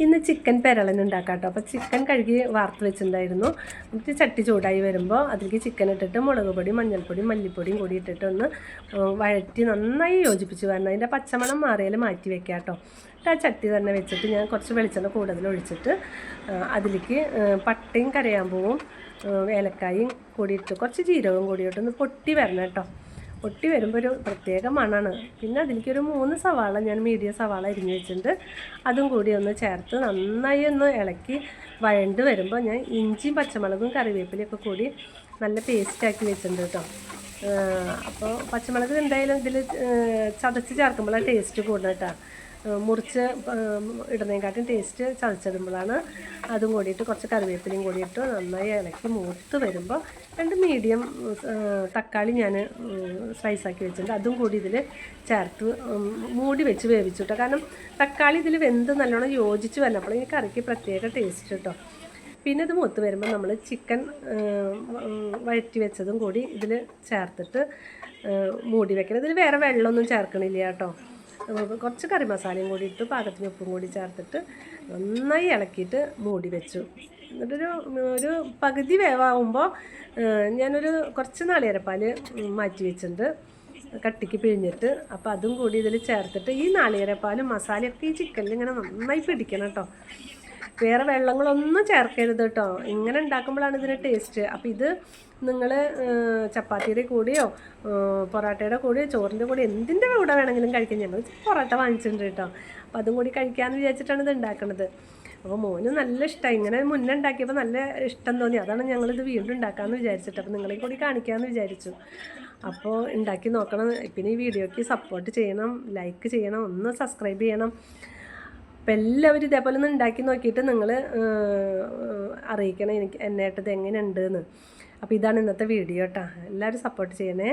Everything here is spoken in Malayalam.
ഇന്ന് ചിക്കൻ പെരളൻ ഉണ്ടാക്കാം കേട്ടോ. അപ്പോൾ ചിക്കൻ കഴുകി വാർത്ത് വെച്ചിട്ടുണ്ടായിരുന്നു. എന്നിട്ട് ചട്ടി ചൂടായി വരുമ്പോൾ അതിലേക്ക് ചിക്കൻ ഇട്ടിട്ട് മുളക് പൊടി, മഞ്ഞൾപ്പൊടി, മല്ലിപ്പൊടിയും കൂടി ഇട്ടിട്ട് ഒന്ന് വഴറ്റി നന്നായി യോജിപ്പിച്ച് വരണം. അതിൻ്റെ പച്ചമണം മാറിയാൽ മാറ്റി വെക്കാം കേട്ടോ. എന്നിട്ട് ആ ചട്ടി തന്നെ വെച്ചിട്ട് ഞാൻ കുറച്ച് വെളിച്ചെണ്ണ കൂടുതൽ ഒഴിച്ചിട്ട് അതിലേക്ക് പട്ടയും കരയാമ്പൂവും ഏലക്കായും കൂടിയിട്ട് കുറച്ച് ജീരകവും കൂടിയിട്ട് ഒന്ന് പൊട്ടി വരണം കേട്ടോ. പൊട്ടി വരുമ്പോൾ ഒരു പ്രത്യേക മണമാണ്. പിന്നെ അതിലേക്കൊരു 3 സവാള ഞാൻ മീഡിയം സവാള അരിഞ്ഞ് വെച്ചിട്ടുണ്ട്. അതും കൂടി ഒന്ന് ചേർത്ത് നന്നായി ഒന്ന് ഇളക്കി വഴണ്ട് വരുമ്പോൾ ഞാൻ ഇഞ്ചിയും പച്ചമുളകും കറിവേപ്പിലയൊക്കെ കൂടി നല്ല പേസ്റ്റാക്കി വെച്ചിട്ടുണ്ട് കേട്ടോ. അപ്പോൾ പച്ചമുളക് എന്തായാലും ഇതിൽ ചതച്ച് ചേർക്കുമ്പോഴാണ് ടേസ്റ്റ് കൂടുന്നത് കേട്ടോ. മുറിച്ച് ഇടുന്നതിനെക്കാട്ടും ടേസ്റ്റ് ചതച്ചിടുമ്പോഴാണ്. അതും കൂടിയിട്ട് കുറച്ച് കറിവേപ്പിലയും കൂടിയിട്ട് നന്നായി ഇളക്കി മൂത്ത് വരുമ്പോൾ 2 മീഡിയം തക്കാളി ഞാൻ സ്ലൈസാക്കി വെച്ചിട്ടുണ്ട്. അതും കൂടി ഇതിൽ ചേർത്ത് മൂടി വെച്ച് വേവിച്ചു കേട്ടോ. കാരണം തക്കാളി ഇതിൽ വെന്ത് നല്ലോണം യോജിച്ച് വന്നപ്പോൾ ഈ കറിക്ക് പ്രത്യേക ടേസ്റ്റ് കേട്ടോ. പിന്നെ ഇത് മൂത്ത് വരുമ്പോൾ നമ്മൾ ചിക്കൻ വഴറ്റി വെച്ചതും കൂടി ഇതിൽ ചേർത്തിട്ട് മൂടി വെക്കണം. ഇതിൽ വേറെ വെള്ളമൊന്നും ചേർക്കണില്ല കേട്ടോ. കുറച്ച് കറി മസാലയും കൂടി ഇട്ട് പാകത്തിന് ഉപ്പും കൂടി ചേർത്തിട്ട് നന്നായി ഇളക്കിയിട്ട് മൂടി വെച്ചു. എന്നിട്ടൊരു പകുതി വേവാകുമ്പോൾ ഞാനൊരു കുറച്ച് നാളികേരപ്പാൽ മാറ്റി വെച്ചിട്ടുണ്ട്, കട്ടിക്ക് പിഴിഞ്ഞിട്ട്. അപ്പോൾ അതും കൂടി ഇതിൽ ചേർത്തിട്ട് ഈ നാളികേരപ്പാലും മസാലയൊക്കെ ഈ ചിക്കനിൽ ഇങ്ങനെ നന്നായി പിടിക്കണം കേട്ടോ. വേറെ വെള്ളങ്ങളൊന്നും ചേർക്കരുത് കേട്ടോ. ഇങ്ങനെ ഉണ്ടാക്കുമ്പോഴാണ് ഇതിന് ടേസ്റ്റ്. അപ്പോൾ ഇത് നിങ്ങൾ ചപ്പാത്തിയുടെ കൂടെയോ പൊറോട്ടയുടെ കൂടെയോ ചോറിൻ്റെ കൂടെ എന്തിൻ്റെ കൂടെ വേണമെങ്കിലും കഴിക്കാം. ഞങ്ങൾ പൊറോട്ട വാങ്ങിച്ചിട്ടുണ്ട് കേട്ടോ. അപ്പോൾ അതും കൂടി കഴിക്കാമെന്ന് വിചാരിച്ചിട്ടാണ് ഇത് ഉണ്ടാക്കുന്നത്. അപ്പോൾ മോന് നല്ല ഇഷ്ടമായി. ഇങ്ങനെ മുന്നേ ഉണ്ടാക്കിയപ്പോൾ നല്ല ഇഷ്ടം തോന്നി. അതാണ് ഞങ്ങളിത് വീണ്ടും ഉണ്ടാക്കാമെന്ന് വിചാരിച്ചിട്ട്. അപ്പോൾ നിങ്ങളെ കൂടി കാണിക്കാമെന്ന് വിചാരിച്ചു. അപ്പോൾ ഉണ്ടാക്കി നോക്കണം. പിന്നെ ഈ വീഡിയോയ്ക്ക് സപ്പോർട്ട് ചെയ്യണം, ലൈക്ക് ചെയ്യണം, ഒന്ന് സബ്സ്ക്രൈബ് ചെയ്യണം. അപ്പോൾ എല്ലാവരും ഇതേപോലെ ഒന്ന് ഉണ്ടാക്കി നോക്കിയിട്ട് നിങ്ങൾ അറിയിക്കണം എനിക്ക് എന്നേട്ടത് എങ്ങനെയുണ്ടെന്ന്. അപ്പോൾ ഇതാണ് ഇന്നത്തെ വീഡിയോ കേട്ടോ. എല്ലാവരും സപ്പോർട്ട് ചെയ്യണേ.